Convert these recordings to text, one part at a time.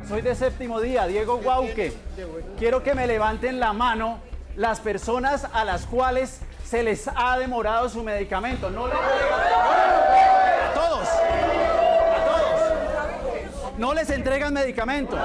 Soy de séptimo día, Diego Guauque. Quiero que me levanten la mano las personas a las cuales se les ha demorado su medicamento. No le entregan. A todos. A todos. No les entregan medicamento.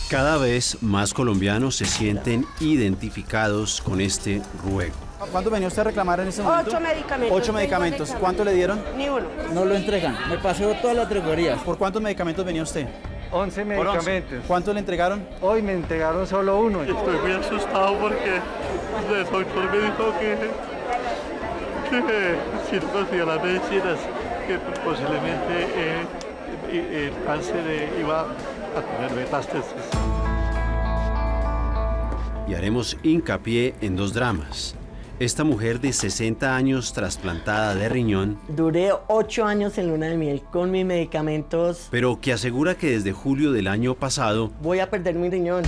Cada vez más colombianos se sienten identificados con este ruego. ¿Cuánto venía usted a reclamar en ese momento? 8 medicamentos. 8 medicamentos. ¿Cuánto le dieron? Ni uno. No lo entregan. Me pasó todas las droguerías. ¿Por cuántos medicamentos venía usted? 11 medicamentos. ¿Cuánto le entregaron? Hoy me entregaron solo uno. Estoy muy asustado porque el doctor me dijo que si no conseguía las medicinas, que posiblemente el cáncer iba a tener metástasis. Y haremos hincapié en dos dramas. Esta mujer de 60 años trasplantada de riñón, Duré 8 años en luna de miel con mis medicamentos. pero que asegura que desde julio del año pasado Voy a perder mi riñón.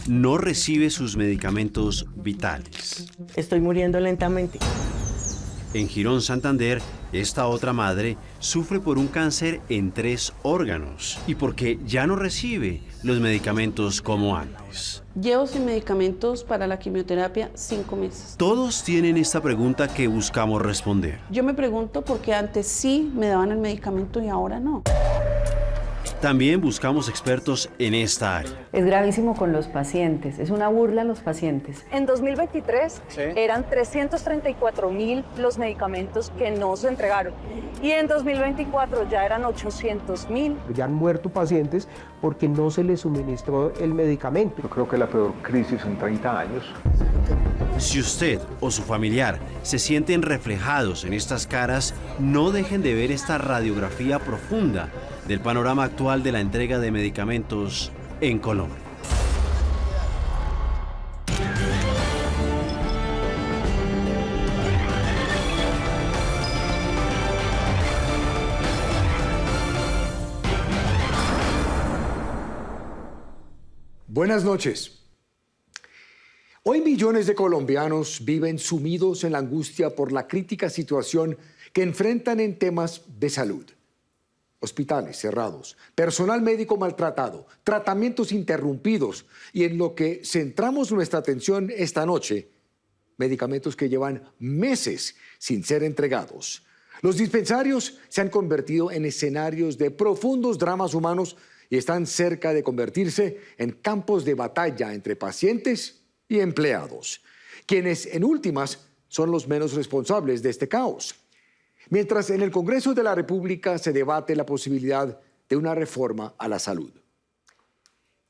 no recibe sus medicamentos vitales. Estoy muriendo lentamente. En Girón, Santander, esta otra madre sufre por un cáncer en 3 órganos y porque ya no recibe los medicamentos como antes. Llevo sin medicamentos para la quimioterapia 5 meses. Todos tienen esta pregunta que buscamos responder. Yo me pregunto por qué antes sí me daban el medicamento y ahora no. También buscamos expertos en esta área. Es gravísimo con los pacientes, es una burla a los pacientes. En 2023 eran 334.000 los medicamentos que no se entregaron y en 2024 ya eran 800.000. Ya han muerto pacientes porque no se les suministró el medicamento. Yo creo que la peor crisis en 30 años. Si usted o su familiar se sienten reflejados en estas caras, no dejen de ver esta radiografía profunda del panorama actual de la entrega de medicamentos en Colombia. Buenas noches. Hoy millones de colombianos viven sumidos en la angustia por la crítica situación que enfrentan en temas de salud. Hospitales cerrados, personal médico maltratado, tratamientos interrumpidos y en lo que centramos nuestra atención esta noche, medicamentos que llevan meses sin ser entregados. Los dispensarios se han convertido en escenarios de profundos dramas humanos y están cerca de convertirse en campos de batalla entre pacientes y empleados, quienes en últimas son los menos responsables de este caos. Mientras en el Congreso de la República se debate la posibilidad de una reforma a la salud.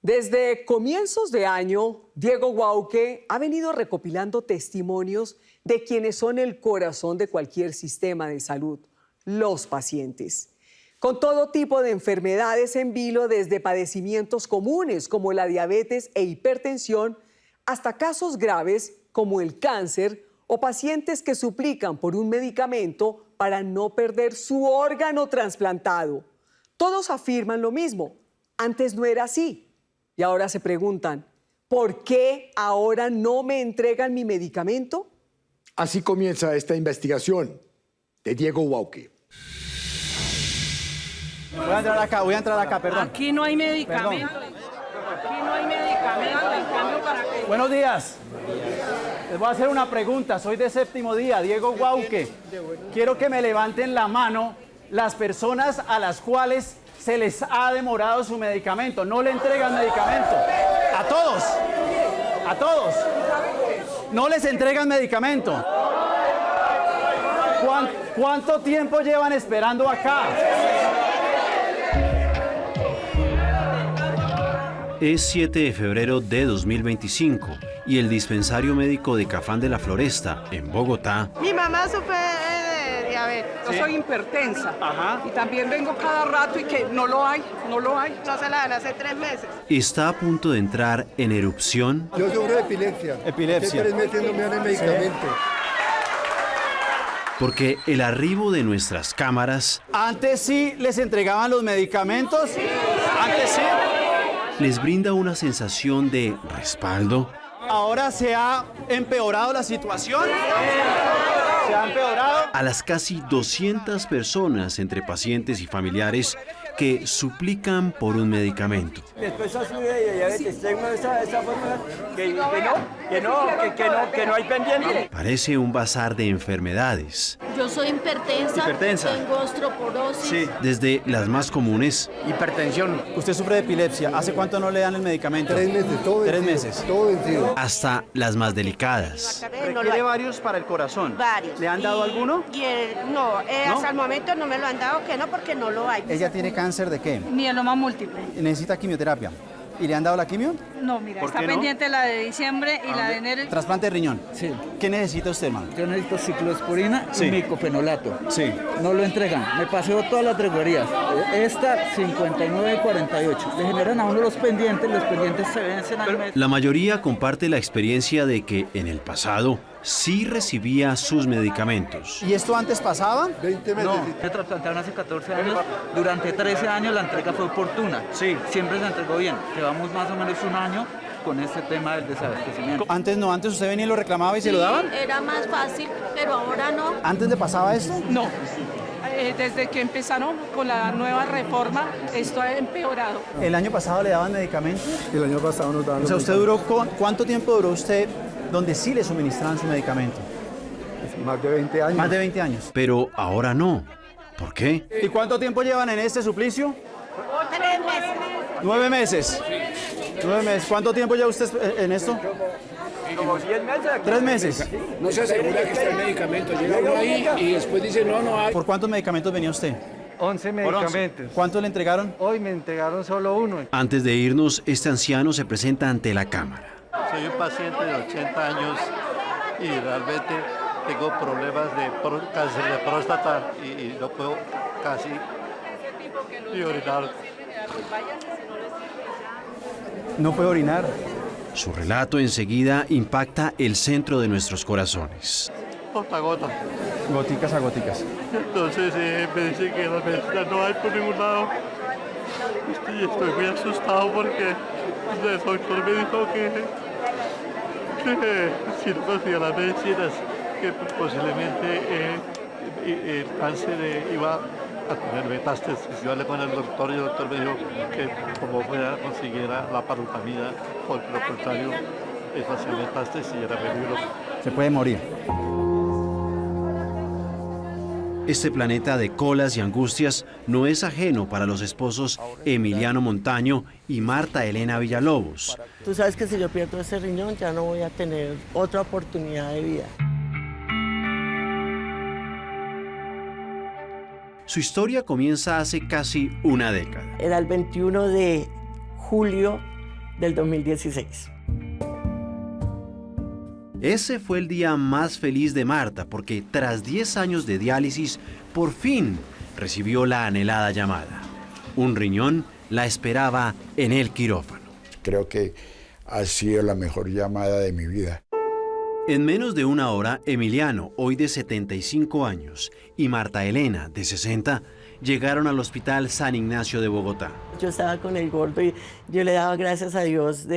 Desde comienzos de año, Diego Guauque ha venido recopilando testimonios de quienes son el corazón de cualquier sistema de salud, los pacientes. Con todo tipo de enfermedades en vilo, desde padecimientos comunes como la diabetes e hipertensión, hasta casos graves como el cáncer o pacientes que suplican por un medicamento para no perder su órgano trasplantado. Todos afirman lo mismo. Antes no era así. Y ahora se preguntan, ¿por qué ahora no me entregan mi medicamento? Así comienza esta investigación de Diego Guauque. Voy a entrar acá, perdón. Aquí no hay medicamento. Aquí no hay medicamento. En cambio, ¿para qué? Buenos días. Les voy a hacer una pregunta. Soy de séptimo día, Diego Guauque. Quiero que me levanten la mano las personas a las cuales se les ha demorado su medicamento. No le entregan medicamento. A todos. A todos. No les entregan medicamento. ¿Cuánto tiempo llevan esperando acá? Es 7 de febrero de 2025 y el dispensario médico de Cafán de la Floresta, en Bogotá, Mi mamá sufre de diabetes. Yo soy hipertensa. Y también vengo cada rato y que no lo hay. No se la dan hace 3 meses. está a punto de entrar en erupción. Yo sufro de epilepsia. Epilepsia. Hace 3 meses no me dan el medicamento. Porque el arribo de nuestras cámaras Antes sí les entregaban los medicamentos. Antes sí. les brinda una sensación de respaldo, ¿Ahora se ha empeorado la situación? ¿Se ha empeorado? A las casi 200 personas entre pacientes y familiares que suplican por un medicamento. Después azul de diabetes, tengo esa fórmula que no hay pendiente. Parece un bazar de enfermedades. Yo soy hipertensa, tengo osteoporosis. Sí. Desde las más comunes. Hipertensión. Usted sufre de epilepsia. ¿Hace cuánto no le dan el medicamento? 3 meses, todo 3 meses. Todo vencido. Hasta las más delicadas. Requiere varios para el corazón. Varios. ¿Le han dado alguno? No, hasta el momento no me lo han dado, que no, porque no lo hay. ¿Ella tiene cáncer de qué? Mieloma múltiple. ¿Necesita quimioterapia? ¿Y le han dado la quimio? No, mira, ¿Por está qué no? pendiente la de diciembre y la de enero. Trasplante de riñón. Sí. ¿Qué necesita usted, hermano? Yo necesito ciclosporina y micofenolato. Sí. No lo entregan. Me paseo todas las droguerías. Esta 59.48. Le generan a uno los pendientes se vencen al mes. La mayoría comparte la experiencia de que en el pasado sí recibía sus medicamentos. ¿Y esto antes pasaba? 20 meses. No, se trasplantaron hace 14 años. Durante 13 años la entrega fue oportuna. Sí. Siempre se entregó bien. Llevamos más o menos un año con este tema del desabastecimiento. Antes no, antes usted venía y lo reclamaba y se lo daban. Era más fácil, pero ahora no. ¿Antes le pasaba esto? No. Desde que empezaron con la nueva reforma, esto ha empeorado. ¿El año pasado le daban medicamentos? El año pasado nos daban. O sea, ¿usted duró cuánto tiempo duró usted donde sí le suministraban su medicamento? Más de 20 años. Más de 20 años. Pero ahora no. ¿Por qué? ¿Y cuánto tiempo llevan en este suplicio? 3 meses. 9 meses. 9 meses. ¿Cuánto tiempo lleva usted en esto? Como 10 meses. 3 meses. No se asegura que está el medicamento. Llega uno ahí y después dice no hay. ¿Por cuántos medicamentos venía usted? 11 medicamentos. ¿Cuántos le entregaron? Hoy me entregaron solo uno. Antes de irnos, este anciano se presenta ante la cámara. Soy un paciente de 80 años y realmente tengo problemas de cáncer de próstata y no puedo casi ni orinar. No puede orinar. Su relato enseguida impacta el centro de nuestros corazones. Gota a gota. Goticas a goticas. Entonces me dicen que la medicina no hay por ningún lado. Estoy muy asustado porque el doctor me dijo que si no conseguía las medicinas, que posiblemente el cáncer iba a tener metástasis. Yo hablé con el doctor y el doctor me dijo que como fuera consiguiera la parutamida, porque lo contrario es hacer metástasis y era peligroso. Se puede morir. Este planeta de colas y angustias no es ajeno para los esposos Emiliano Montaño y Marta Elena Villalobos. Tú sabes que si yo pierdo ese riñón ya no voy a tener otra oportunidad de vida. Su historia comienza hace casi una década. Era el 21 de julio del 2016. Ese fue el día más feliz de Marta porque tras 10 años de diálisis, por fin recibió la anhelada llamada. Un riñón la esperaba en el quirófano. Creo que ha sido la mejor llamada de mi vida. En menos de una hora, Emiliano, hoy de 75 años, y Marta Elena, de 60, llegaron al Hospital San Ignacio de Bogotá. Yo estaba con el gordo y yo le daba gracias a Dios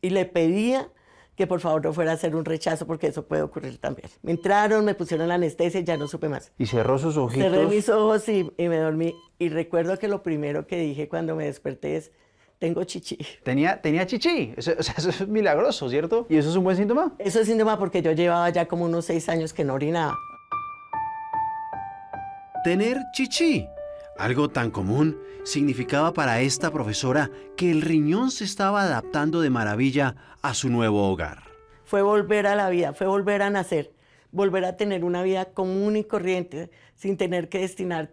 y le pedía que por favor no fuera a hacer un rechazo porque eso puede ocurrir también. Me entraron, me pusieron la anestesia y ya no supe más. ¿Y cerró sus ojitos? Cerré mis ojos y me dormí. Y recuerdo que lo primero que dije cuando me desperté es, tengo chichi. ¿Tenía chichi? Eso es milagroso, ¿cierto? ¿Y eso es un buen síntoma? Eso es síntoma porque yo llevaba ya como unos 6 años que no orinaba. Tener chichi, algo tan común, significaba para esta profesora que el riñón se estaba adaptando de maravilla a su nuevo hogar. Fue volver a la vida, fue volver a nacer, volver a tener una vida común y corriente, sin tener que destinar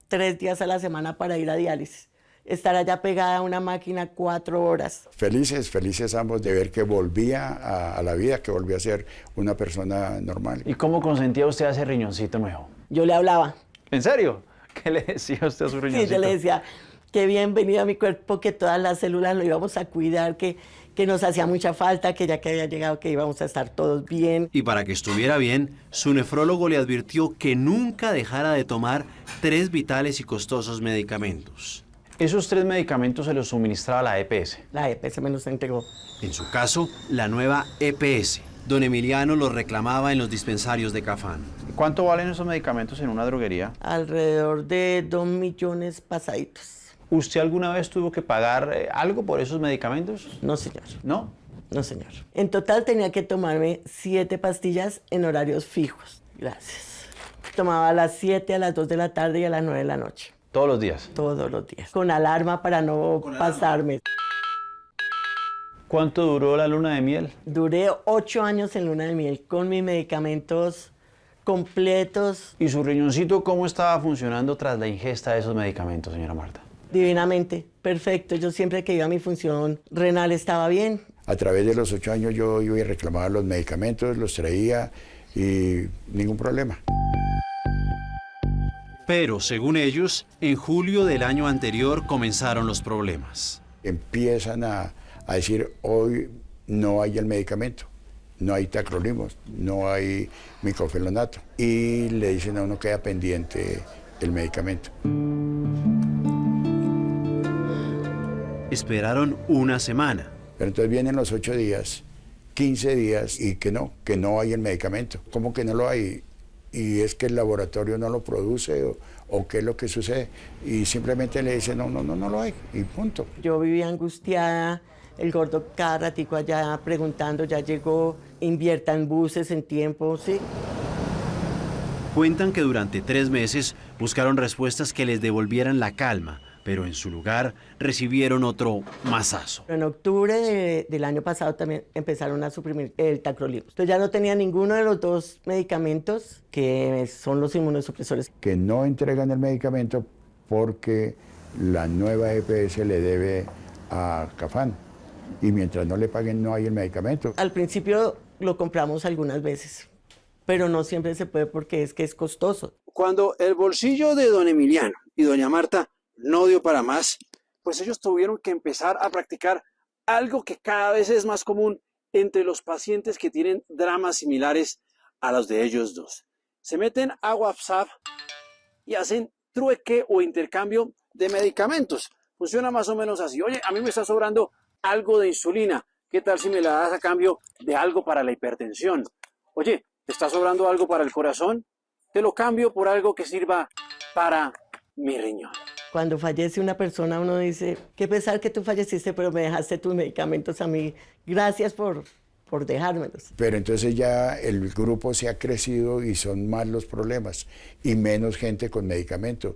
3 días a la semana para ir a diálisis. Estar allá pegada a una máquina 4 horas. Felices ambos de ver que volvía a la vida, que volvía a ser una persona normal. ¿Y cómo consentía usted a ese riñoncito nuevo? Yo le hablaba. ¿En serio? ¿Qué le decía usted a su riñoncito? Sí, yo le decía, qué bienvenido a mi cuerpo, que todas las células lo íbamos a cuidar, que nos hacía mucha falta, que ya que había llegado que íbamos a estar todos bien. Y para que estuviera bien, su nefrólogo le advirtió que nunca dejara de tomar 3 vitales y costosos medicamentos. Esos 3 medicamentos se los suministraba la EPS. La EPS me los entregó. En su caso, la nueva EPS. Don Emiliano los reclamaba en los dispensarios de Cafán. ¿Cuánto valen esos medicamentos en una droguería? Alrededor de 2 millones pasaditos. ¿Usted alguna vez tuvo que pagar algo por esos medicamentos? No, señor. ¿No? No, señor. En total tenía que tomarme 7 pastillas en horarios fijos. Gracias. Tomaba a las 7, a las 2 de la tarde y a las 9 de la noche. ¿Todos los días? Todos los días. Con alarma para no pasarme. ¿Cuánto duró la luna de miel? Duré 8 años en luna de miel con mis medicamentos completos. ¿Y su riñoncito cómo estaba funcionando tras la ingesta de esos medicamentos, señora Marta? Divinamente, perfecto. Yo siempre que iba a mi función renal estaba bien. A través de los 8 años yo iba y reclamaba los medicamentos, los traía y ningún problema. Pero, según ellos, en julio del año anterior comenzaron los problemas. Empiezan a decir, hoy no hay el medicamento, no hay tacrolimus, no hay microfenonato. Y le dicen a uno que queda pendiente el medicamento. Esperaron una semana. Pero entonces vienen los 8 días, 15 días y que no hay el medicamento. ¿Cómo que no lo hay? Y es que el laboratorio no lo produce o qué es lo que sucede. Y simplemente le dicen, no lo hay y punto. Yo vivía angustiada, el gordo cada ratico allá preguntando, ya llegó, invierta en buses en tiempo, ¿sí? Cuentan que durante 3 meses buscaron respuestas que les devolvieran la calma, pero en su lugar recibieron otro mazazo. En octubre del año pasado también empezaron a suprimir el tacrolimus. Entonces ya no tenía ninguno de los 2 medicamentos que son los inmunosupresores. Que no entregan el medicamento porque la nueva EPS le debe a Cafán. Y mientras no le paguen no hay el medicamento. Al principio lo compramos algunas veces, pero no siempre se puede porque es que es costoso. Cuando el bolsillo de don Emiliano y doña Marta no dio para más, pues ellos tuvieron que empezar a practicar algo que cada vez es más común entre los pacientes que tienen dramas similares a los de ellos dos. Se meten a WhatsApp y hacen trueque o intercambio de medicamentos. Funciona más o menos así. Oye, a mí me está sobrando algo de insulina. ¿Qué tal si me la das a cambio de algo para la hipertensión? Oye, ¿te está sobrando algo para el corazón? Te lo cambio por algo que sirva para mi riñón. Cuando fallece una persona, uno dice, qué pesar que tú falleciste, pero me dejaste tus medicamentos a mí. Gracias por dejármelos. Pero entonces ya el grupo se ha crecido y son más los problemas y menos gente con medicamento.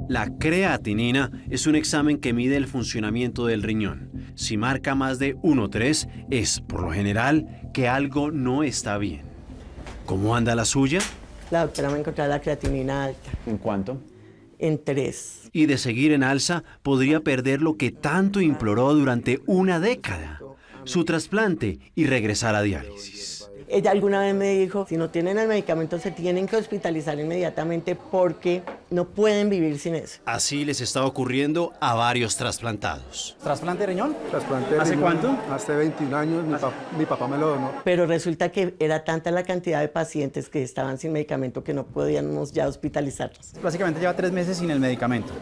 La creatinina es un examen que mide el funcionamiento del riñón. Si marca más de 1,3, es, por lo general, que algo no está bien. ¿Cómo anda la suya? La doctora me encontró la creatinina alta. ¿En cuánto? En 3. Y de seguir en alza, podría perder lo que tanto imploró durante una década, su trasplante y regresar a diálisis. Ella alguna vez me dijo, si no tienen el medicamento se tienen que hospitalizar inmediatamente porque no pueden vivir sin eso. Así les está ocurriendo a varios trasplantados. ¿Trasplante de riñón? Trasplante de ¿Hace riñón. cuánto? Hace 21 años, mi papá me lo donó. Pero resulta que era tanta la cantidad de pacientes que estaban sin medicamento que no podíamos ya hospitalizarlos. Básicamente lleva 3 meses sin el medicamento.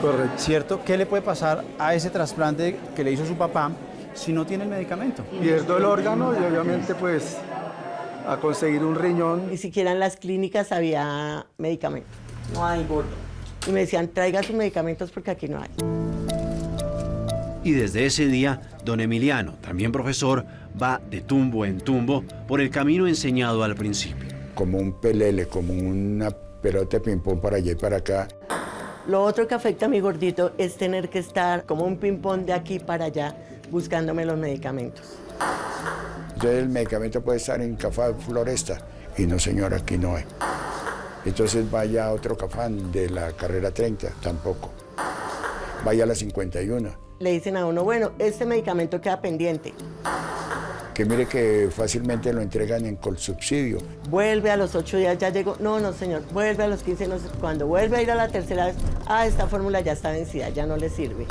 Correcto. ¿Cierto? ¿Qué le puede pasar a ese trasplante que le hizo su papá si no tiene el medicamento? Pierdo el órgano y obviamente pues a conseguir un riñón. Ni siquiera en las clínicas había medicamento. No hay gordo. Y me decían, traiga sus medicamentos porque aquí no hay. Y desde ese día, don Emiliano, también profesor, va de tumbo en tumbo por el camino enseñado al principio. Como un pelele, como una pelota de ping-pong para allá y para acá. Lo otro que afecta a mi gordito es tener que estar como un ping-pong de aquí para allá buscándome los medicamentos. Entonces el medicamento puede estar en Cafán Floresta y no, señor, aquí no hay. Entonces vaya a otro Cafán de la carrera 30, tampoco. Vaya a la 51. Le dicen a uno, bueno, este medicamento queda pendiente. Que mire que fácilmente lo entregan en Colsubsidio. Vuelve a los 8 días, ya llegó. No, señor, vuelve a los 15, no sé cuándo. Vuelve a ir a la tercera vez. Esta fórmula ya está vencida, ya no le sirve.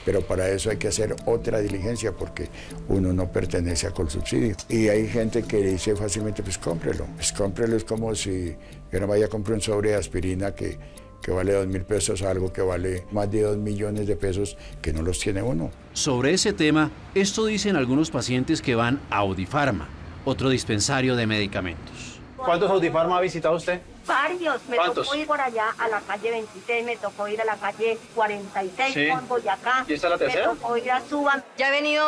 Pero para eso hay que hacer otra diligencia porque uno no pertenece a Colsubsidio. Y hay gente que dice fácilmente, pues cómprelo. Pues cómprelo es como si yo no vaya a comprar un sobre de aspirina que que vale 2.000 pesos a algo que vale más de 2 millones de pesos que no los tiene uno. Sobre ese tema, esto dicen algunos pacientes que van a Audifarma, otro dispensario de medicamentos. ¿Cuántos Audifarma ha visitado usted? Varios. Me ¿Cuántos? tocó ir por allá a la calle 26, me tocó ir a la calle 46 Sí. por Boyacá. ¿Y esta es la tercera? Me tocó ir a Suban. Ya he venido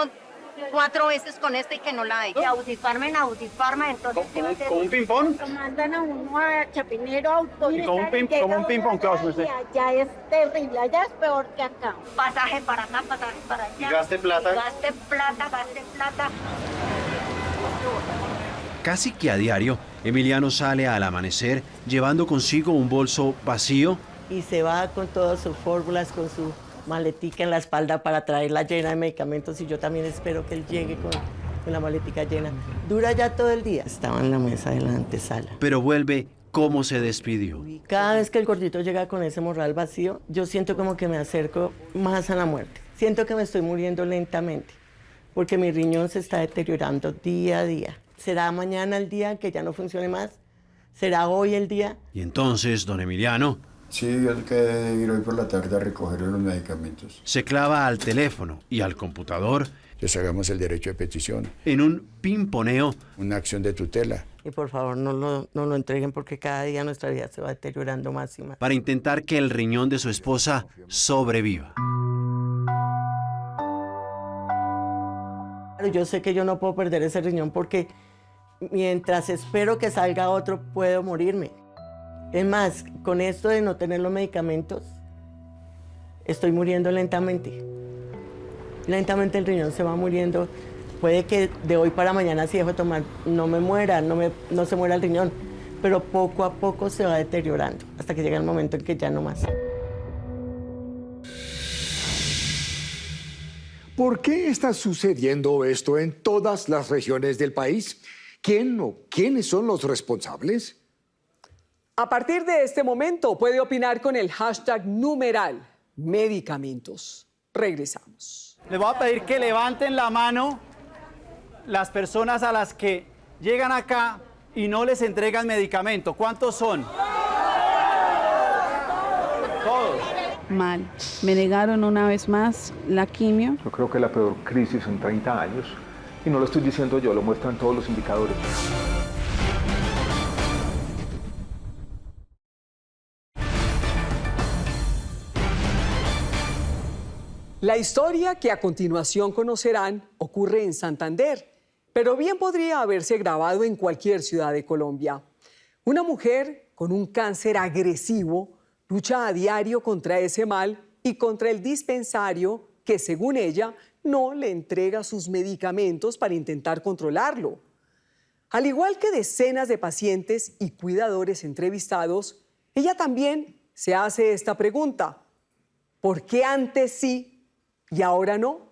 4 veces con esta y que no la hay. De Audifarma en Audifarma, entonces... ¿Con un ping-pong? Lo mandan a uno a Chapinero Auto. ¿Y con un ping-pong qué hace usted? Allá es terrible, allá es peor que acá. Pasaje para acá, pasaje para allá. ¿Y gaste plata? Gaste plata, gaste plata. Casi que a diario, Emiliano sale al amanecer llevando consigo un bolso vacío Y se va con todas sus fórmulas, con su maletica en la espalda para traerla llena de medicamentos y yo también espero que él llegue con la maletica llena. Dura ya todo el día. Estaba en la mesa de la antesala. pero vuelve como se despidió. Cada vez que el gordito llega con ese morral vacío, yo siento como que me acerco más a la muerte. Siento que me estoy muriendo lentamente, porque mi riñón se está deteriorando día a día. ¿Será mañana el día que ya no funcione más? ¿Será hoy el día? Y entonces, don Emiliano Sí, yo quedé de ir hoy por la tarde a recoger los medicamentos. se clava al teléfono y al computador Les hagamos el derecho de petición. en un pimponeo. Una acción de tutela. Y por favor, no lo entreguen porque cada día nuestra vida se va deteriorando más y más. Para intentar que el riñón de su esposa sobreviva. Yo sé que yo no puedo perder ese riñón porque mientras espero que salga otro, puedo morirme. Es más, con esto de no tener los medicamentos, estoy muriendo lentamente. Lentamente el riñón se va muriendo. Puede que de hoy para mañana, si dejo de tomar, no me muera, no se muera el riñón, pero poco a poco se va deteriorando hasta que llega el momento en que ya no más. ¿Por qué está sucediendo esto en todas las regiones del país? ¿Quién o quiénes son los responsables? A partir de este momento puede opinar con el hashtag numeral medicamentos. Regresamos. Les voy a pedir que levanten la mano las personas a las que llegan acá y no les entregan medicamento. ¿Cuántos son? Todos. Mal. Me negaron una vez más la quimio. Yo creo que la peor crisis en 30 años, y no lo estoy diciendo yo, lo muestran todos los indicadores. La historia que a continuación conocerán ocurre en Santander, pero bien podría haberse grabado en cualquier ciudad de Colombia. Una mujer con un cáncer agresivo lucha a diario contra ese mal y contra el dispensario que, según ella, no le entrega sus medicamentos para intentar controlarlo. Al igual que decenas de pacientes y cuidadores entrevistados, ella también se hace esta pregunta: ¿por qué antes sí y ahora no?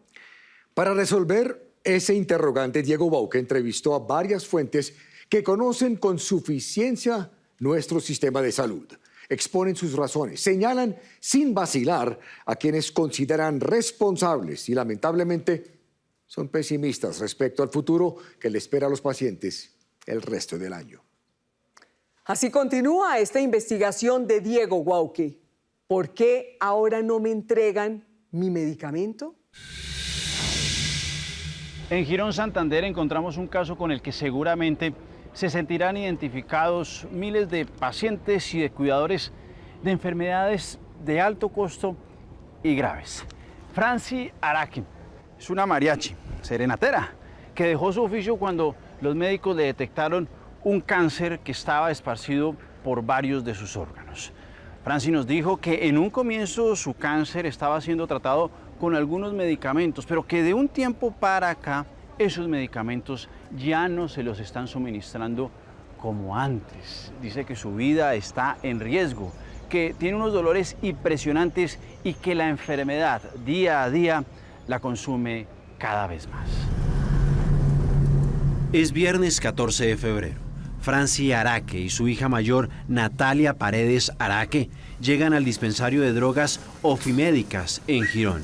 Para resolver ese interrogante, Diego Bauque entrevistó a varias fuentes que conocen con suficiencia nuestro sistema de salud. Exponen sus razones, señalan sin vacilar a quienes consideran responsables y lamentablemente son pesimistas respecto al futuro que le espera a los pacientes el resto del año. Así continúa esta investigación de Diego Guauque. ¿Por qué ahora no me entregan mi medicamento? En Girón, Santander, encontramos un caso con el que seguramente se sentirán identificados miles de pacientes y de cuidadores de enfermedades de alto costo y graves. Franci Araque es una mariachi, serenatera, que dejó su oficio cuando los médicos le detectaron un cáncer que estaba esparcido por varios de sus órganos. Franci nos dijo que en un comienzo su cáncer estaba siendo tratado con algunos medicamentos, pero que de un tiempo para acá esos medicamentos ya no se los están suministrando como antes. Dice que su vida está en riesgo, que tiene unos dolores impresionantes y que la enfermedad día a día la consume cada vez más. Es viernes 14 de febrero. Franci Araque y su hija mayor, Natalia Paredes Araque, llegan al dispensario de drogas Ofimédicas en Girón.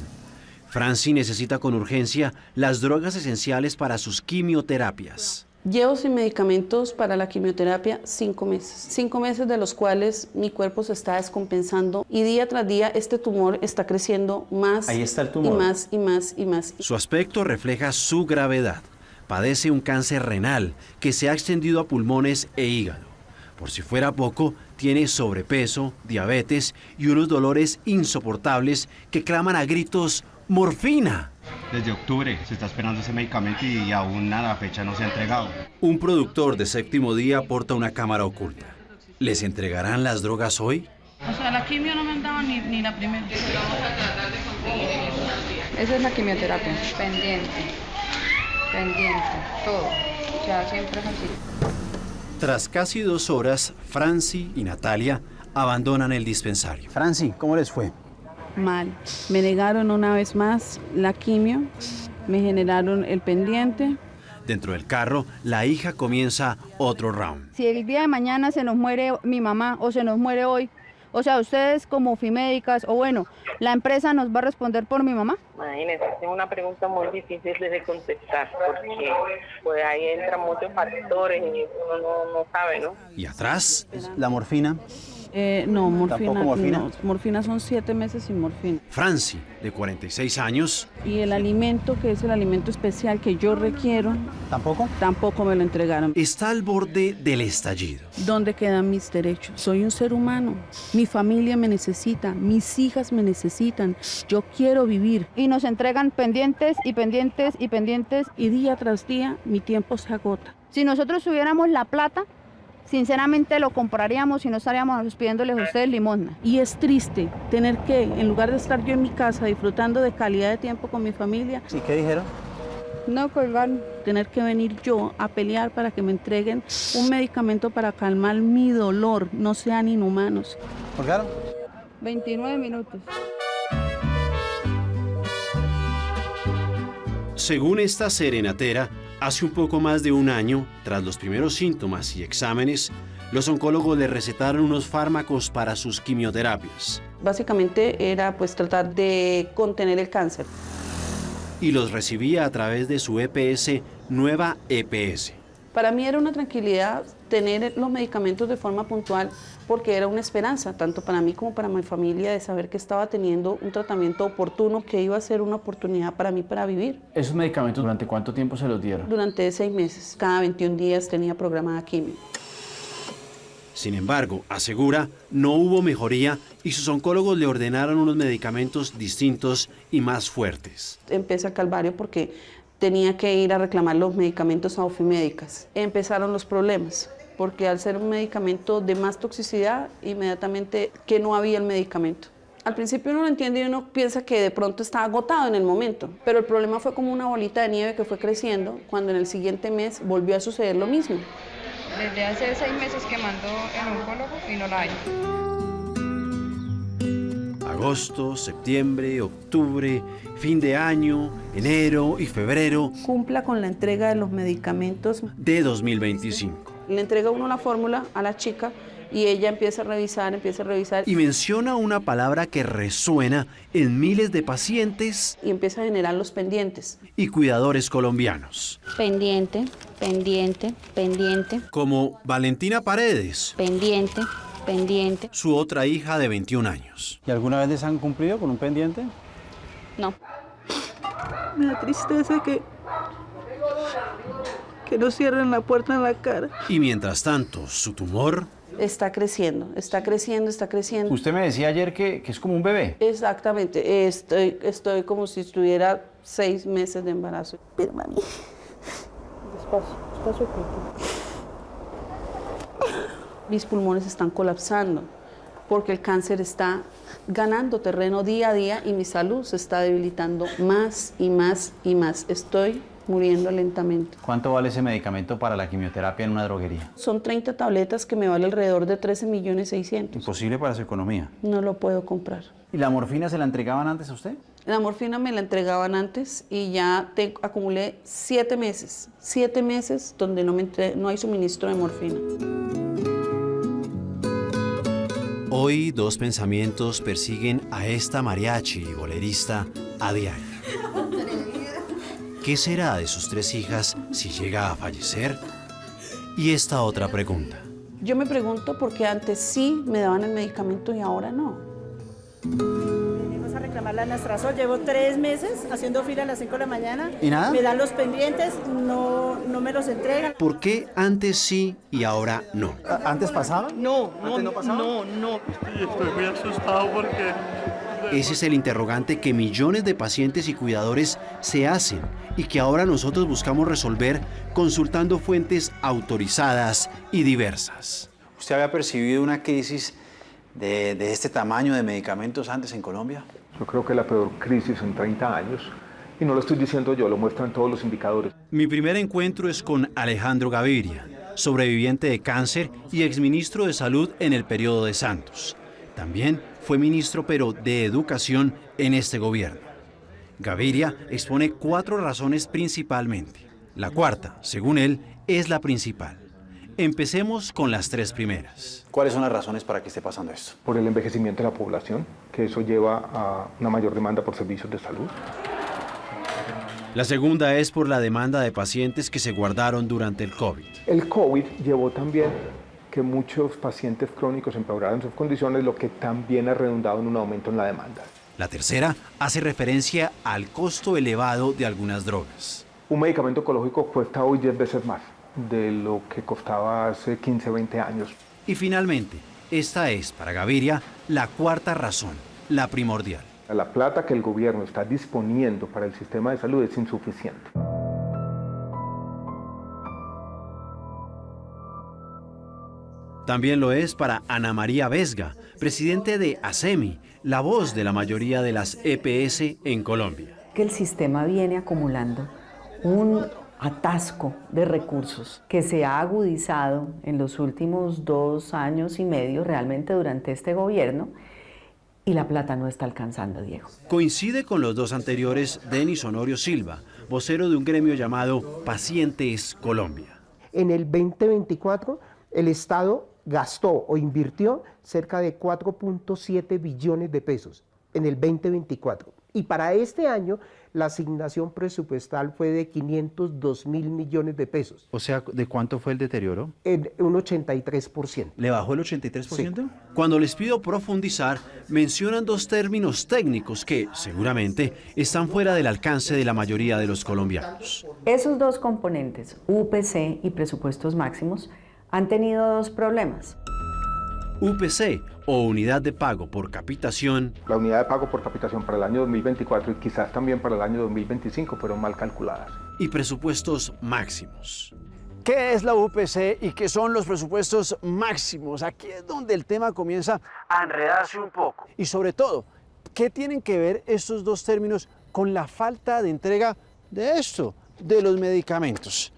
Franci necesita con urgencia las drogas esenciales para sus quimioterapias. Llevo sin medicamentos para la quimioterapia 5 meses. 5 meses de los cuales mi cuerpo se está descompensando y día tras día este tumor está creciendo más. Ahí está el tumor. Y más y más y más. Su aspecto refleja su gravedad. Padece un cáncer renal que se ha extendido a pulmones e hígado. Por si fuera poco, tiene sobrepeso, diabetes y unos dolores insoportables que claman a gritos ¡morfina! Desde octubre se está esperando ese medicamento y aún a la fecha no se ha entregado. Un productor de Séptimo Día porta una cámara oculta. ¿Les entregarán las drogas hoy? O sea, la quimio no me han dado ni la primera. Esa es la quimioterapia. Pendiente, todo. O sea, siempre es así. Tras casi 2 horas, Franci y Natalia abandonan el dispensario. Franci, ¿cómo les fue? Mal. Me negaron una vez más la quimio, me generaron el pendiente. Dentro del carro, la hija comienza otro round. Si el día de mañana se nos muere mi mamá o se nos muere hoy, o sea, ustedes como Fimédicas o bueno, la empresa nos va a responder por mi mamá. Imagínense, es una pregunta muy difícil de contestar porque pues ahí entran muchos factores y uno no sabe, ¿no? ¿Y atrás? ¿La morfina? No, morfina. ¿Tampoco morfina? No, morfina son 7 meses sin morfina. Franci, de 46 años. Y el alimento, que es el alimento especial que yo requiero, ¿tampoco? Tampoco me lo entregaron. Está al borde del estallido. ¿Dónde quedan mis derechos? Soy un ser humano. Mi familia me necesita, mis hijas me necesitan. Yo quiero vivir. Y nos entregan pendientes y pendientes y pendientes. Y día tras día mi tiempo se agota. Si nosotros tuviéramos la plata, sinceramente lo compraríamos y no estaríamos pidiéndoles a ustedes limosna. Y es triste tener que, en lugar de estar yo en mi casa disfrutando de calidad de tiempo con mi familia... ¿Sí? ¿Qué dijeron? No colgaron. Tener que venir yo a pelear para que me entreguen un medicamento para calmar mi dolor. No sean inhumanos. ¿Colgaron? 29 minutos. Según esta serenatera, hace un poco más de 1 año, tras los primeros síntomas y exámenes, los oncólogos le recetaron unos fármacos para sus quimioterapias. Básicamente era pues tratar de contener el cáncer. Y los recibía a través de su EPS, Nueva EPS. Para mí era una tranquilidad tener los medicamentos de forma puntual porque era una esperanza, tanto para mí como para mi familia, de saber que estaba teniendo un tratamiento oportuno que iba a ser una oportunidad para mí para vivir. ¿Esos medicamentos durante cuánto tiempo se los dieron? Durante 6 meses. Cada 21 días tenía programada quimio. Sin embargo, asegura, no hubo mejoría y sus oncólogos le ordenaron unos medicamentos distintos y más fuertes. Empecé el calvario porque tenía que ir a reclamar los medicamentos a Ofimédicas. Empezaron los problemas, porque al ser un medicamento de más toxicidad, inmediatamente que no había el medicamento. Al principio uno lo entiende y uno piensa que de pronto está agotado en el momento, pero el problema fue como una bolita de nieve que fue creciendo cuando en el siguiente mes volvió a suceder lo mismo. Desde hace 6 meses que mandó el oncólogo y no la hay. Agosto, septiembre, octubre, fin de año, enero y febrero. Cumpla con la entrega de los medicamentos de 2025. Le entrega uno la fórmula a la chica y ella empieza a revisar. Y menciona una palabra que resuena en miles de pacientes. Y empieza a generar los pendientes. Y cuidadores colombianos. Pendiente, pendiente, pendiente. Como Valentina Paredes. Pendiente, pendiente. Su otra hija de 21 años. ¿Y alguna vez les han cumplido con un pendiente? No. Me da tristeza que nos cierren la puerta en la cara. Y mientras tanto, su tumor... Está creciendo, está creciendo, está creciendo. Usted me decía ayer que es como un bebé. Exactamente, estoy como si estuviera 6 meses de embarazo. Pero mami, despacio. Mis pulmones están colapsando porque el cáncer está ganando terreno día a día y mi salud se está debilitando más y más y más. Estoy muriendo lentamente. ¿Cuánto vale ese medicamento para la quimioterapia en una droguería? Son 30 tabletas que me vale alrededor de 13.600.000. Imposible para su economía. No lo puedo comprar. ¿Y la morfina se la entregaban antes a usted? La morfina me la entregaban antes y ya acumulé 7 meses. 7 meses donde no hay suministro de morfina. Hoy 2 pensamientos persiguen a esta mariachi y bolerista a diario. ¿qué será de sus 3 hijas si llega a fallecer? Y esta otra pregunta. Yo me pregunto por qué antes sí me daban el medicamento y ahora no. Venimos a reclamar la Anastrozol. Llevo 3 meses haciendo fila a las 5 de la mañana. ¿Y nada? Me dan los pendientes, no me los entregan. ¿Por qué antes sí y ahora no? ¿Antes pasaba? No, ¿Antes no pasaba? no. Estoy muy asustado porque... Ese es el interrogante que millones de pacientes y cuidadores se hacen y que ahora nosotros buscamos resolver consultando fuentes autorizadas y diversas. ¿Usted había percibido una crisis de este tamaño de medicamentos antes en Colombia? Yo creo que la peor crisis en 30 años. Y no lo estoy diciendo yo, lo muestran todos los indicadores. Mi primer encuentro es con Alejandro Gaviria, sobreviviente de cáncer y exministro de Salud en el periodo de Santos. También fue ministro, pero de Educación en este gobierno. Gaviria expone 4 razones principalmente. La cuarta, según él, es la principal. Empecemos con las 3 primeras. ¿Cuáles son las razones para que esté pasando esto? Por el envejecimiento de la población, que eso lleva a una mayor demanda por servicios de salud. La segunda es por la demanda de pacientes que se guardaron durante el COVID. El COVID llevó también que muchos pacientes crónicos empeoraran sus condiciones, lo que también ha redundado en un aumento en la demanda. La tercera hace referencia al costo elevado de algunas drogas. Un medicamento oncológico cuesta hoy 10 veces más de lo que costaba hace 15, 20 años. Y finalmente, esta es, para Gaviria, la cuarta razón, la primordial. La plata que el gobierno está disponiendo para el sistema de salud es insuficiente. También lo es para Ana María Vesga, presidente de ASEMI, la voz de la mayoría de las EPS en Colombia. Que el sistema viene acumulando un atasco de recursos que se ha agudizado en los últimos 2 años y medio realmente durante este gobierno y la plata no está alcanzando, Diego. Coincide con los 2 anteriores Denis Honorio Silva, vocero de un gremio llamado Pacientes Colombia. En el 2024 el Estado gastó o invirtió cerca de 4.7 billones de pesos en el 2024. Y para este año la asignación presupuestal fue de 502.000 millones de pesos. O sea, ¿de cuánto fue el deterioro? En un 83%. ¿Le bajó el 83%? Sí. Cuando les pido profundizar, mencionan 2 términos técnicos que, seguramente, están fuera del alcance de la mayoría de los colombianos. Esos 2 componentes, UPC y presupuestos máximos, han tenido 2 problemas. UPC, o Unidad de Pago por Capitación. La unidad de pago por capitación para el año 2024 y quizás también para el año 2025 fueron mal calculadas. Y presupuestos máximos. ¿Qué es la UPC y qué son los presupuestos máximos? Aquí es donde el tema comienza a enredarse un poco. Y sobre todo, ¿qué tienen que ver estos 2 términos con la falta de entrega de esto, de los medicamentos?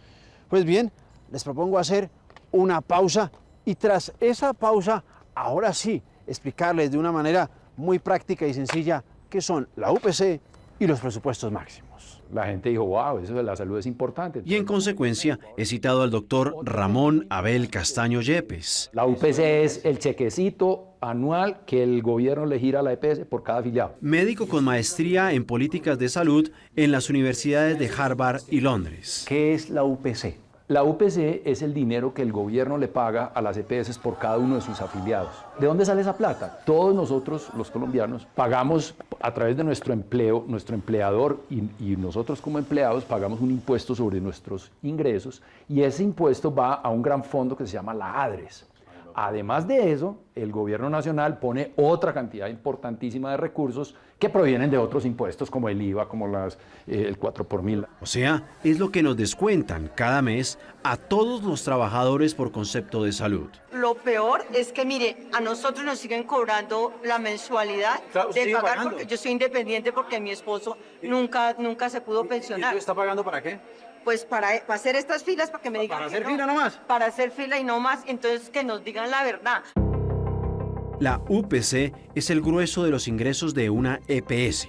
Pues bien, les propongo hacer una pausa y tras esa pausa, ahora sí, explicarles de una manera muy práctica y sencilla qué son la UPC y los presupuestos máximos. La gente dijo, wow, eso de la salud es importante. Y en consecuencia, he citado al doctor Ramón Abel Castaño Yepes. La UPC es el chequecito anual que el gobierno le gira a la EPS por cada afiliado. Médico con maestría en políticas de salud en las universidades de Harvard y Londres. ¿Qué es la UPC? La UPC es el dinero que el gobierno le paga a las EPS por cada uno de sus afiliados. ¿De dónde sale esa plata? Todos nosotros, los colombianos, pagamos a través de nuestro empleo, nuestro empleador y nosotros como empleados pagamos un impuesto sobre nuestros ingresos y ese impuesto va a un gran fondo que se llama la ADRES. Además de eso, el gobierno nacional pone otra cantidad importantísima de recursos que provienen de otros impuestos como el IVA, como el 4x1000. O sea, es lo que nos descuentan cada mes a todos los trabajadores por concepto de salud. Lo peor es que, mire, a nosotros nos siguen cobrando la mensualidad de pagar, porque yo soy independiente porque mi esposo nunca se pudo pensionar. ¿Y usted está pagando para qué? Pues para hacer estas filas, para que me digan ¿Para que hacer no. fila nomás? Para hacer fila y no más, entonces que nos digan la verdad. La UPC es el grueso de los ingresos de una EPS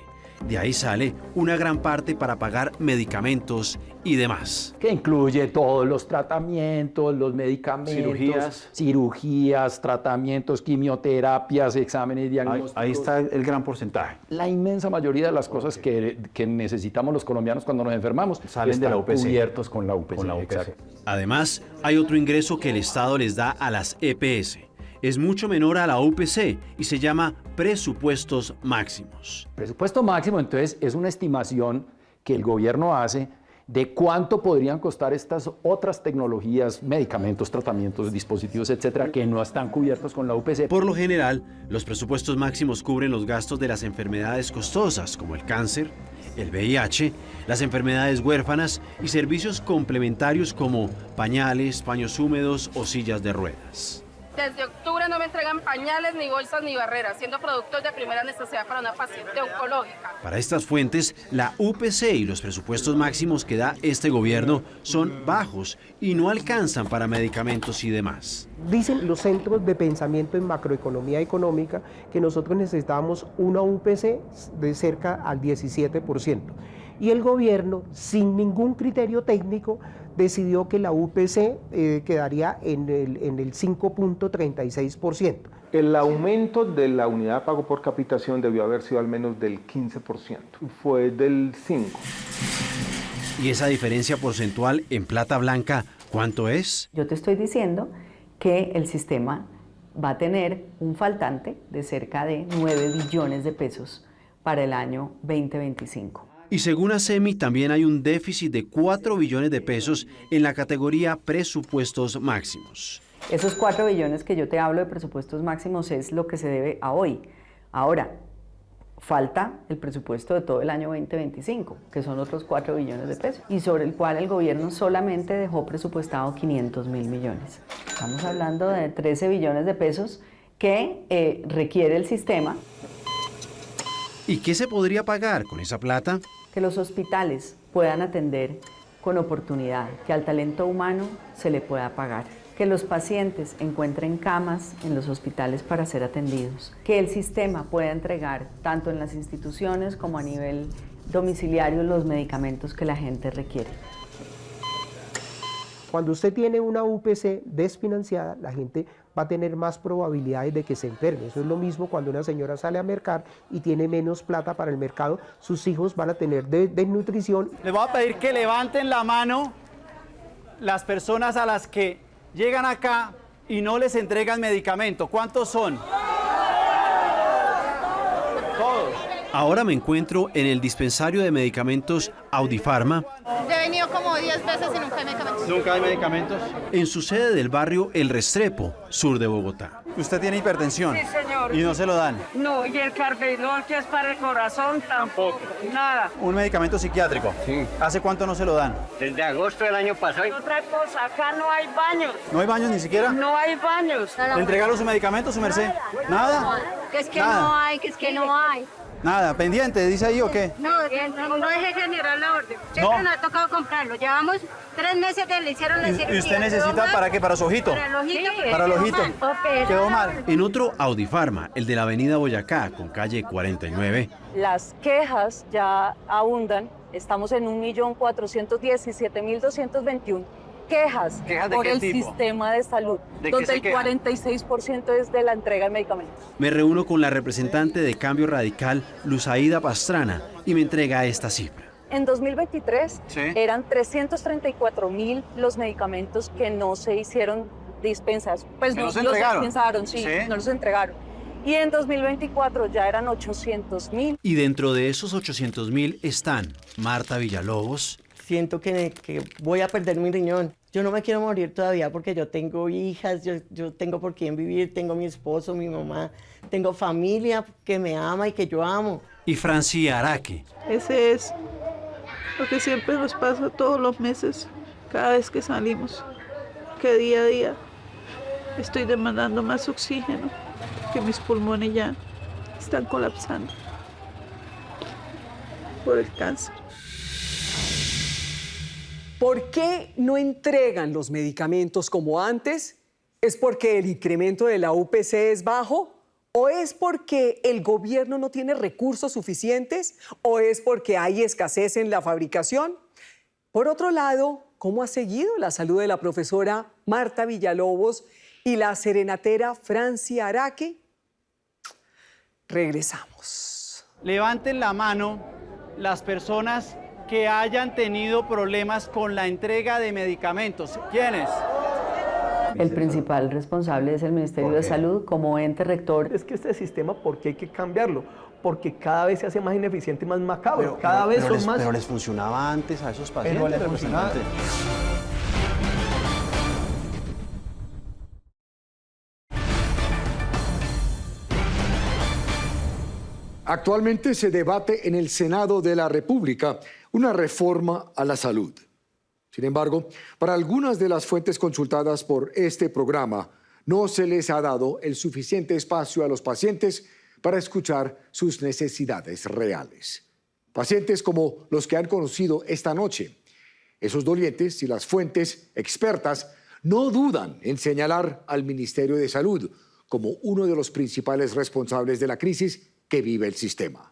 De ahí sale una gran parte para pagar medicamentos y demás. Que incluye todos los tratamientos, los medicamentos, cirugías, tratamientos, quimioterapias, exámenes diagnósticos. Ahí está el gran porcentaje. La inmensa mayoría de las cosas que necesitamos los colombianos cuando nos enfermamos Salen de la UPC. cubiertos con la UPC. Exacto. Además, hay otro ingreso que el Estado les da a las EPS. Es mucho menor a la UPC y se llama presupuestos máximos. Presupuesto máximo, entonces, es una estimación que el gobierno hace de cuánto podrían costar estas otras tecnologías, medicamentos, tratamientos, dispositivos, etcétera, que no están cubiertos con la UPC. Por lo general, los presupuestos máximos cubren los gastos de las enfermedades costosas, como el cáncer, el VIH, las enfermedades huérfanas y servicios complementarios como pañales, paños húmedos o sillas de ruedas. Desde octubre no me entregan pañales, ni bolsas, ni barreras, siendo productos de primera necesidad para una paciente oncológica. Para estas fuentes, la UPC y los presupuestos máximos que da este gobierno son bajos y no alcanzan para medicamentos y demás. Dicen los centros de pensamiento en macroeconomía económica que nosotros necesitábamos una UPC de cerca al 17%. Y el gobierno, sin ningún criterio técnico, decidió que la UPC quedaría en el 5.36%. El aumento de la unidad de pago por capitación debió haber sido al menos del 15%, fue del 5%. ¿Y esa diferencia porcentual en plata blanca cuánto es? Yo te estoy diciendo que el sistema va a tener un faltante de cerca de 9 billones de pesos para el año 2025. Y según ASEMI, también hay un déficit de 4 billones de pesos en la categoría presupuestos máximos. Esos 4 billones que yo te hablo de presupuestos máximos es lo que se debe a hoy. Ahora, falta el presupuesto de todo el año 2025, que son otros 4 billones de pesos, y sobre el cual el gobierno solamente dejó presupuestado 500.000 millones. Estamos hablando de 13 billones de pesos que requiere el sistema. ¿Y qué se podría pagar con esa plata? Que los hospitales puedan atender con oportunidad, que al talento humano se le pueda pagar, que los pacientes encuentren camas en los hospitales para ser atendidos, que el sistema pueda entregar tanto en las instituciones como a nivel domiciliario los medicamentos que la gente requiere. Cuando usted tiene una UPC desfinanciada, la gente va a tener más probabilidades de que se enferme. Eso es lo mismo cuando una señora sale a mercar y tiene menos plata para el mercado, sus hijos van a tener desnutrición. Les voy a pedir que levanten la mano las personas a las que llegan acá y no les entregan medicamento. ¿Cuántos son? Todos. Ahora me encuentro en el dispensario de medicamentos Audifarma. Yo he venido como 10 veces y nunca hay medicamentos. ¿Nunca hay medicamentos? En su sede del barrio El Restrepo, sur de Bogotá. ¿Usted tiene hipertensión? Sí, señor. ¿Y no se lo dan? No, y el carvedol que es para el corazón tampoco. Nada. ¿Un medicamento psiquiátrico? Sí. ¿Hace cuánto no se lo dan? Desde agosto del año pasado. Otra cosa, acá no hay baños. ¿No hay baños ni siquiera? No hay baños. ¿Le entregaron su medicamento, su merced? ¿Nada? Que es que Nada. no hay, que es que no hay. Nada, pendiente, dice ahí o qué. No deje generar la orden. No. Siempre nos ha tocado comprarlo. Llevamos 3 meses que le hicieron la cirugía. ¿Y usted necesita para qué? ¿Para su ojito? Para el ojito. Para el ojito. Quedó mal. En otro Audifarma, el de la avenida Boyacá, con calle 49. Las quejas ya abundan. Estamos en 1.417.221 quejas ¿Quejas de por qué el tipo? sistema de salud, ¿De qué donde se el quejan? 46% es de la entrega de medicamentos. Me reúno con la representante de Cambio Radical, Luzaida Pastrana, y me entrega esta cifra. En 2023 Sí. eran 334.000 los medicamentos que no se hicieron dispensas. Pues ¿Que no no se los entregaron? dispensaron, sí, Sí. no los entregaron. Y en 2024 ya eran 800.000. Y dentro de esos 800.000 están Marta Villalobos. Siento que voy a perder mi riñón. Yo no me quiero morir todavía porque yo tengo hijas, yo tengo por quién vivir, tengo mi esposo, mi mamá, tengo familia que me ama y que yo amo. Y Francia Araque. Ese es lo que siempre nos pasa todos los meses, cada vez que salimos, que día a día estoy demandando más oxígeno, que mis pulmones ya están colapsando por el cáncer. ¿Por qué no entregan los medicamentos como antes? ¿Es porque el incremento de la UPC es bajo ¿O es porque el gobierno no tiene recursos suficientes? ¿O es porque hay escasez en la fabricación? Por otro lado, ¿cómo ha seguido la salud de la profesora Marta Villalobos y la serenatera Francia Araque? Regresamos. Levanten la mano las personas que hayan tenido problemas con la entrega de medicamentos. ¿Quiénes? El principal responsable es el Ministerio de Salud como ente rector. Es que este sistema, ¿por qué hay que cambiarlo? Porque cada vez se hace más ineficiente y más macabro. Cada vez son más... Pero les funcionaba antes a esos pacientes. Pero les funcionaba. Actualmente se debate en el Senado de la República una reforma a la salud. Sin embargo, para algunas de las fuentes consultadas por este programa, no se les ha dado el suficiente espacio a los pacientes para escuchar sus necesidades reales. Pacientes como los que han conocido esta noche. Esos dolientes y las fuentes expertas no dudan en señalar al Ministerio de Salud como uno de los principales responsables de la crisis que vive el sistema.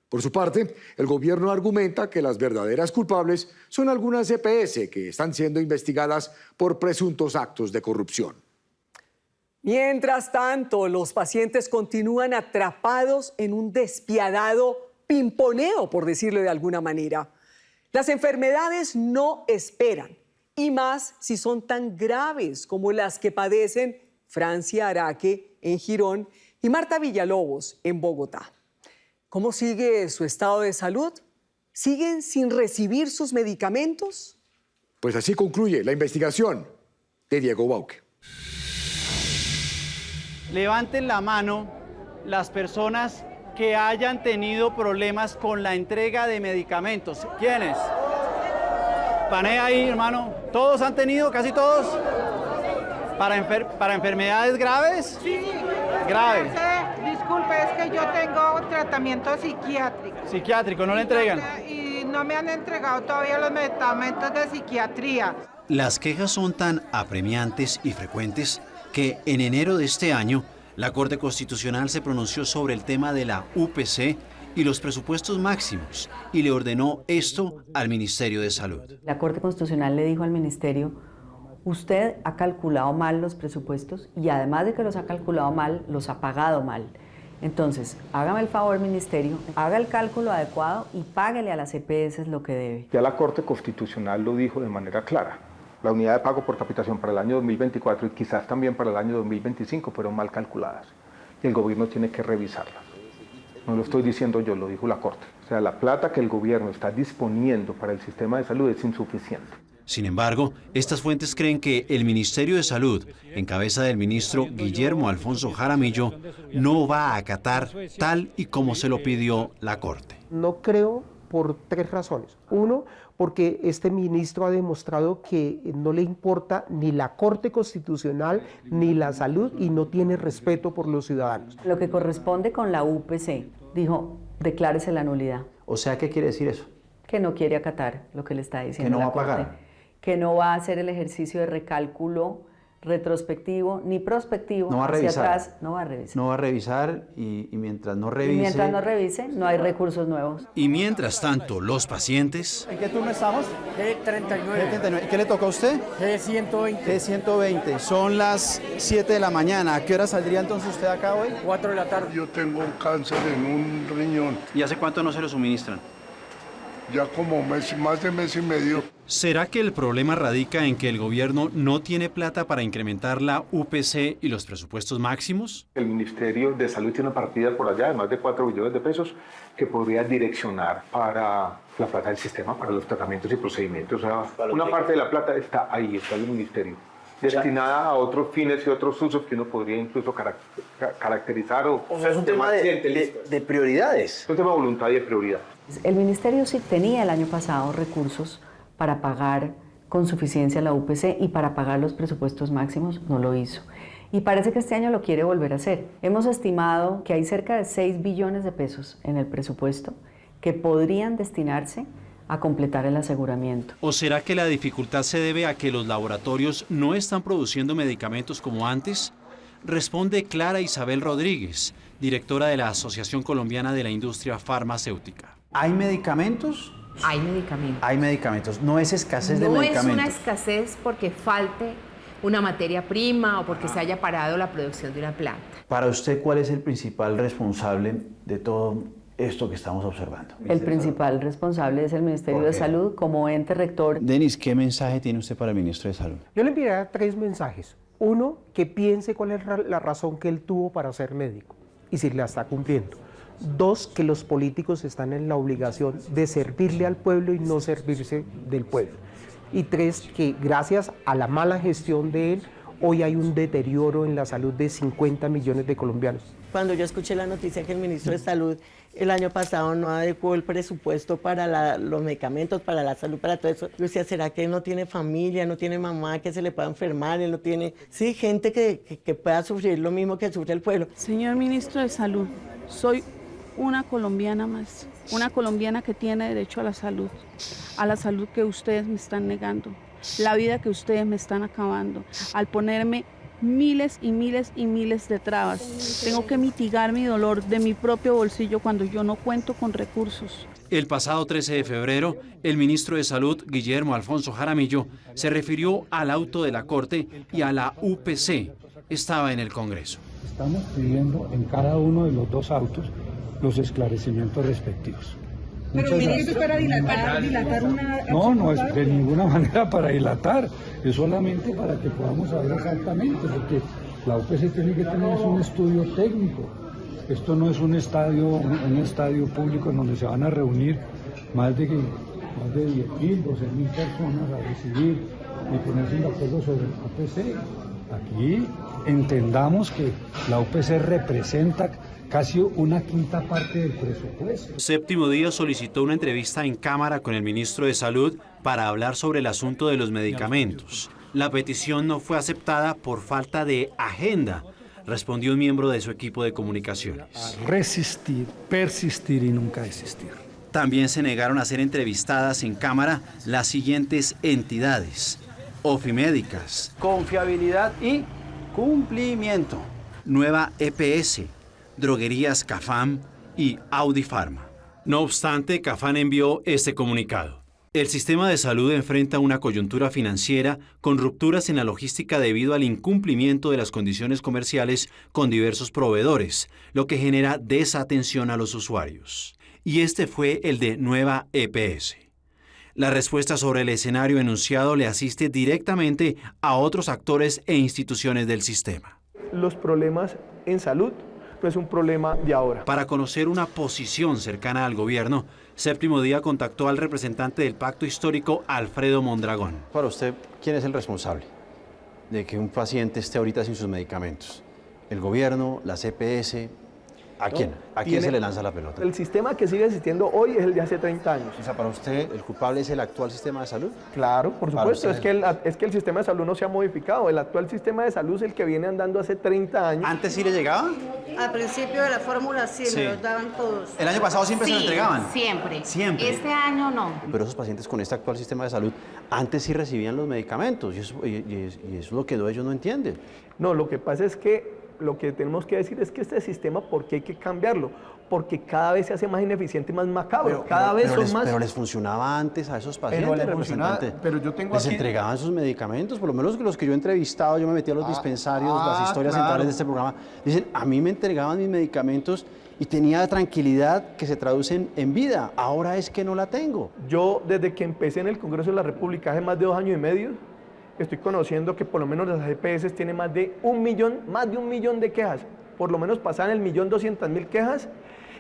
Por su parte, el gobierno argumenta que las verdaderas culpables son algunas EPS que están siendo investigadas por presuntos actos de corrupción. Mientras tanto, los pacientes continúan atrapados en un despiadado pimponeo, por decirlo de alguna manera. Las enfermedades no esperan, y más si son tan graves como las que padecen Francia Araque en Girón y Marta Villalobos en Bogotá. ¿Cómo sigue su estado de salud? ¿Siguen sin recibir sus medicamentos? Pues así concluye la investigación de Diego Wauke. Levanten la mano las personas que hayan tenido problemas con la entrega de medicamentos. ¿Quiénes? Panea ahí, hermano. ¿Todos han tenido? ¿Casi todos? ¿Para enfermedades graves? Sí. Graves. Disculpe, es que yo tengo tratamiento psiquiátrico. Psiquiátrico, ¿no le entregan? Y no me han entregado todavía los medicamentos de psiquiatría. Las quejas son tan apremiantes y frecuentes que en enero de este año la Corte Constitucional se pronunció sobre el tema de la UPC y los presupuestos máximos y le ordenó esto al Ministerio de Salud. La Corte Constitucional le dijo al Ministerio: usted ha calculado mal los presupuestos y además de que los ha calculado mal, los ha pagado mal. Entonces, hágame el favor, Ministerio, haga el cálculo adecuado y páguele a las EPS lo que debe. Ya la Corte Constitucional lo dijo de manera clara. La unidad de pago por capitación para el año 2024 y quizás también para el año 2025 fueron mal calculadas y el gobierno tiene que revisarlas. No lo estoy diciendo yo, lo dijo la Corte. O sea, la plata que el gobierno está disponiendo para el sistema de salud es insuficiente. Sin embargo, estas fuentes creen que el Ministerio de Salud, en cabeza del ministro Guillermo Alfonso Jaramillo, no va a acatar tal y como se lo pidió la Corte. No creo por tres razones. Uno, porque este ministro ha demostrado que no le importa ni la Corte Constitucional ni la salud y no tiene respeto por los ciudadanos. Lo que corresponde con la UPC, dijo, declárese la nulidad. O sea, ¿qué quiere decir eso? Que no quiere acatar lo que le está diciendo ¿Que no la va a Corte. pagar? Que no va a hacer el ejercicio de recálculo retrospectivo ni prospectivo. No va a hacia revisar. atrás, no va a revisar. No va a revisar y mientras no revise... Y mientras no revise, no hay recursos nuevos. Y mientras tanto, los pacientes... ¿En qué turno estamos? G39. G39. ¿Qué le toca a usted? G120. G120. Son las 7 de la mañana. ¿A qué hora saldría entonces usted acá hoy? 4 de la tarde. Yo tengo un cáncer en un riñón. ¿Y hace cuánto no se lo suministran? Ya como más de mes y medio. ¿Será que el problema radica en que el gobierno no tiene plata para incrementar la UPC y los presupuestos máximos? El Ministerio de Salud tiene una partida por allá de más de 4 billones de pesos que podría direccionar para la plata del sistema, para los tratamientos y procedimientos. O sea, una parte de la plata está ahí, está en el Ministerio, destinada a otros fines y otros usos que uno podría incluso caracterizar. O sea, es un tema de prioridades. Es un tema de voluntad y de prioridad. El Ministerio sí tenía el año pasado recursos para pagar con suficiencia la UPC y para pagar los presupuestos máximos, no lo hizo. Y parece que este año lo quiere volver a hacer. Hemos estimado que hay cerca de 6 billones de pesos en el presupuesto que podrían destinarse a completar el aseguramiento. ¿O será que la dificultad se debe a que los laboratorios no están produciendo medicamentos como antes? Responde Clara Isabel Rodríguez, directora de la Asociación Colombiana de la Industria Farmacéutica. ¿Hay medicamentos? Hay medicamentos. Hay medicamentos. No es escasez de medicamentos. No es una escasez porque falte una materia prima o porque se haya parado la producción de una planta. Para usted, ¿cuál es el principal responsable de todo esto que estamos observando? El principal responsable es el Ministerio de Salud como ente rector. Denis, ¿qué mensaje tiene usted para el ministro de Salud? Yo le enviaría 3 mensajes. Uno, que piense cuál es la razón que él tuvo para ser médico y si la está cumpliendo. 2, que los políticos están en la obligación de servirle al pueblo y no servirse del pueblo. Y 3, que gracias a la mala gestión de él, hoy hay un deterioro en la salud de 50 millones de colombianos. Cuando yo escuché la noticia que el ministro de Salud el año pasado no adecuó el presupuesto para los medicamentos, para la salud, para todo eso, yo decía, ¿será que él no tiene familia, no tiene mamá que se le pueda enfermar? Él no tiene, sí, gente que pueda sufrir lo mismo que sufre el pueblo. Señor ministro de Salud, soy una colombiana más, una colombiana que tiene derecho a la salud que ustedes me están negando, la vida que ustedes me están acabando, al ponerme miles y miles y miles de trabas. Tengo que mitigar mi dolor de mi propio bolsillo cuando yo no cuento con recursos. El pasado 13 de febrero, el ministro de Salud, Guillermo Alfonso Jaramillo, se refirió al auto de la Corte y a la UPC. Estaba en el Congreso. Estamos pidiendo en cada uno de los 2 autos los esclarecimientos respectivos. Pero mire, esto es para dilatar una... No es de ninguna manera para dilatar, es solamente para que podamos saber exactamente, porque la UPC tiene que tener un estudio técnico. Esto no es un estadio público en donde se van a reunir más de 10.000, 12.000 personas a decidir y ponerse de acuerdo sobre la UPC. Aquí entendamos que la UPC representa casi una quinta parte del presupuesto. Séptimo Día solicitó una entrevista en cámara con el ministro de Salud para hablar sobre el asunto de los medicamentos. La petición no fue aceptada por falta de agenda, respondió un miembro de su equipo de comunicaciones. Resistir, persistir y nunca desistir. También se negaron a ser entrevistadas en cámara las siguientes entidades: Ofimédicas, Confiabilidad y cumplimiento. Nueva EPS, Droguerías Cafam y Audifarma. No obstante, Cafam envió este comunicado. El sistema de salud enfrenta una coyuntura financiera con rupturas en la logística debido al incumplimiento de las condiciones comerciales con diversos proveedores, lo que genera desatención a los usuarios. Y este fue el de Nueva EPS. La respuesta sobre el escenario enunciado le asiste directamente a otros actores e instituciones del sistema. Los problemas en salud no es un problema de ahora. Para conocer una posición cercana al gobierno, Séptimo Día contactó al representante del Pacto Histórico, Alfredo Mondragón. Para usted, ¿quién es el responsable de que un paciente esté ahorita sin sus medicamentos? ¿El gobierno, la CPS? ¿A quién? ¿A quién se le lanza la pelota? El sistema que sigue existiendo hoy es el de hace 30 años. O sea, ¿para usted el culpable es el actual sistema de salud? Claro, por supuesto. Es que el sistema de salud no se ha modificado. El actual sistema de salud es el que viene andando hace 30 años. ¿Antes sí le llegaba? Al principio de la fórmula sí, me los daban todos. ¿El año pasado siempre se lo entregaban? Siempre. Siempre. Este año no. Pero esos pacientes con este actual sistema de salud antes sí recibían los medicamentos y eso es lo que ellos no entienden. No, lo que pasa es que lo que tenemos que decir es que este sistema, ¿por qué hay que cambiarlo? Porque cada vez se hace más ineficiente y más macabro. Pero les funcionaba antes a esos pacientes, pero yo tengo les entregaban sus medicamentos, por lo menos los que yo he entrevistado, yo me metí a los dispensarios, las historias centrales de este programa, dicen, a mí me entregaban mis medicamentos y tenía tranquilidad que se traducen en vida. Ahora es que no la tengo. Yo, desde que empecé en el Congreso de la República hace más de 2 años y medio, estoy conociendo que por lo menos las EPS tienen más de 1 millón de quejas. Por lo menos pasaban 1.200.000 quejas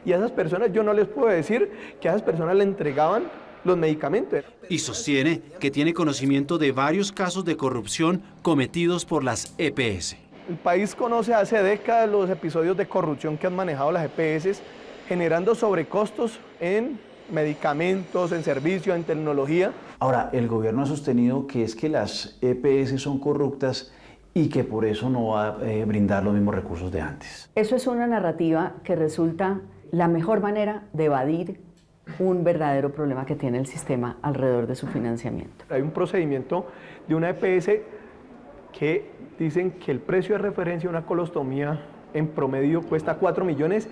y a esas personas yo no les puedo decir que a esas personas le entregaban los medicamentos. Y sostiene que tiene conocimiento de varios casos de corrupción cometidos por las EPS. El país conoce hace décadas los episodios de corrupción que han manejado las EPS, generando sobrecostos en medicamentos, en servicios, en tecnología. Ahora, el gobierno ha sostenido que es que las EPS son corruptas y que por eso no va a brindar los mismos recursos de antes. Eso es una narrativa que resulta la mejor manera de evadir un verdadero problema que tiene el sistema alrededor de su financiamiento. Hay un procedimiento de una EPS que dicen que el precio de referencia de una colostomía en promedio cuesta 4 millones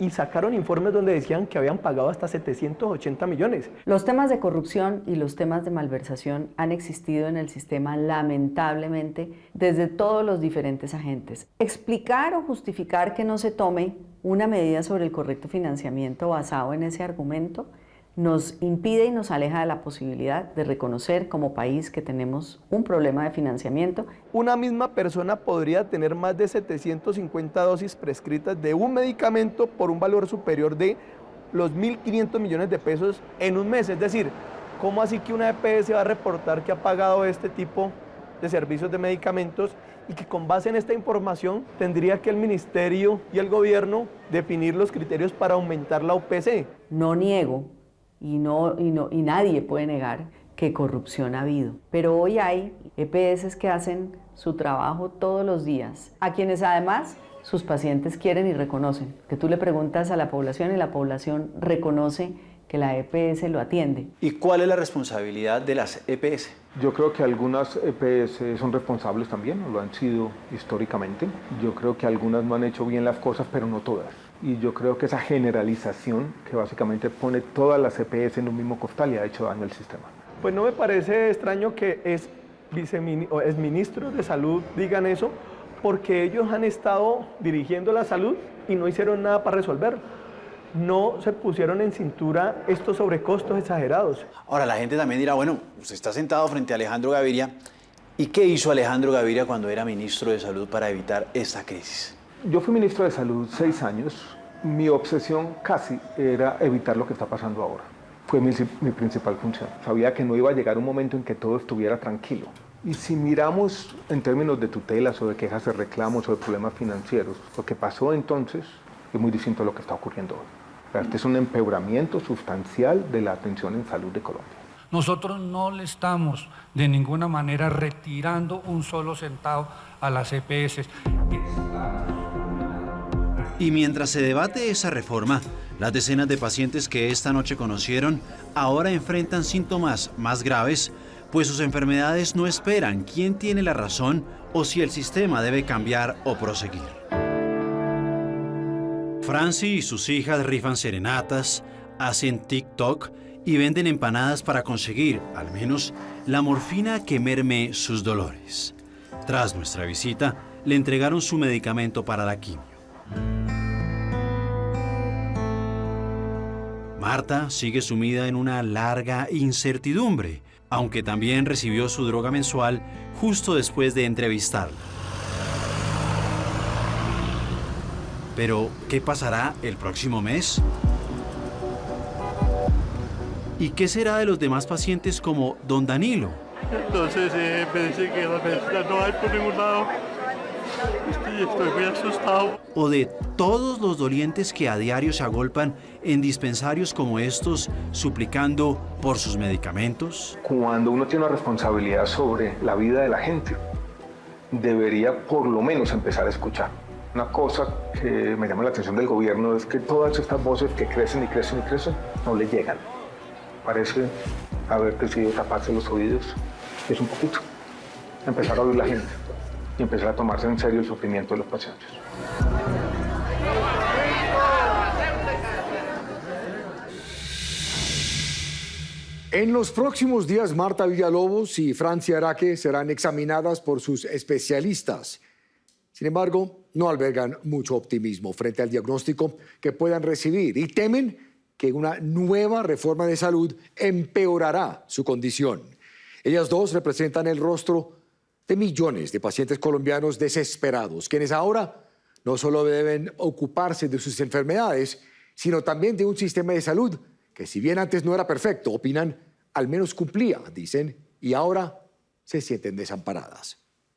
y sacaron informes donde decían que habían pagado hasta 780 millones. Los temas de corrupción y los temas de malversación han existido en el sistema lamentablemente desde todos los diferentes agentes. Explicar o justificar que no se tome una medida sobre el correcto financiamiento basado en ese argumento nos impide y nos aleja de la posibilidad de reconocer como país que tenemos un problema de financiamiento. Una misma persona podría tener más de 750 dosis prescritas de un medicamento por un valor superior de los 1.500 millones de pesos en un mes. Es decir, ¿cómo así que una EPS va a reportar que ha pagado este tipo de servicios de medicamentos y que con base en esta información tendría que el ministerio y el gobierno definir los criterios para aumentar la OPC? No niego y nadie puede negar que corrupción ha habido, pero hoy hay EPS que hacen su trabajo todos los días, a quienes además sus pacientes quieren y reconocen, que tú le preguntas a la población y la población reconoce que la EPS lo atiende. ¿Y cuál es la responsabilidad de las EPS? Yo creo que algunas EPS son responsables también, lo han sido históricamente. Yo creo que algunas no han hecho bien las cosas, pero no todas. Y yo creo que esa generalización que básicamente pone todas las EPS en un mismo costal le ha hecho daño al sistema. Pues no me parece extraño que exministros de salud digan eso, porque ellos han estado dirigiendo la salud y no hicieron nada para resolverlo. No se pusieron en cintura estos sobrecostos exagerados. Ahora, la gente también dirá, bueno, usted está sentado frente a Alejandro Gaviria, ¿y qué hizo Alejandro Gaviria cuando era ministro de Salud para evitar esta crisis? Yo fui ministro de Salud 6 años. Mi obsesión casi era evitar lo que está pasando ahora. Fue mi principal función. Sabía que no iba a llegar un momento en que todo estuviera tranquilo. Y si miramos en términos de tutelas o de quejas de reclamos o de problemas financieros, lo que pasó entonces es muy distinto a lo que está ocurriendo hoy. Este es un empeoramiento sustancial de la atención en salud de Colombia. Nosotros no le estamos de ninguna manera retirando un solo centavo a las EPS. Y mientras se debate esa reforma, las decenas de pacientes que esta noche conocieron ahora enfrentan síntomas más graves, pues sus enfermedades no esperan quién tiene la razón o si el sistema debe cambiar o proseguir. Franci y sus hijas rifan serenatas, hacen TikTok y venden empanadas para conseguir, al menos, la morfina que merme sus dolores. Tras nuestra visita, le entregaron su medicamento para la quimio. Marta sigue sumida en una larga incertidumbre, aunque también recibió su droga mensual justo después de entrevistarla. Pero, ¿qué pasará el próximo mes? ¿Y qué será de los demás pacientes como don Danilo? Entonces me dicen que la medicina no hay por ningún lado. Estoy muy asustado. ¿O de todos los dolientes que a diario se agolpan en dispensarios como estos, suplicando por sus medicamentos? Cuando uno tiene una responsabilidad sobre la vida de la gente, debería por lo menos empezar a escuchar. Una cosa que me llama la atención del gobierno es que todas estas voces que crecen y crecen y crecen no le llegan. Parece haber decidido taparse los oídos. Es un poquito. Empezar a oír la gente y empezar a tomarse en serio el sufrimiento de los pacientes. En los próximos días, Marta Villalobos y Francia Araque serán examinadas por sus especialistas. Sin embargo, no albergan mucho optimismo frente al diagnóstico que puedan recibir y temen que una nueva reforma de salud empeorará su condición. Ellas dos representan el rostro de millones de pacientes colombianos desesperados, quienes ahora no solo deben ocuparse de sus enfermedades, sino también de un sistema de salud que, si bien antes no era perfecto, opinan, al menos cumplía, dicen, y ahora se sienten desamparadas.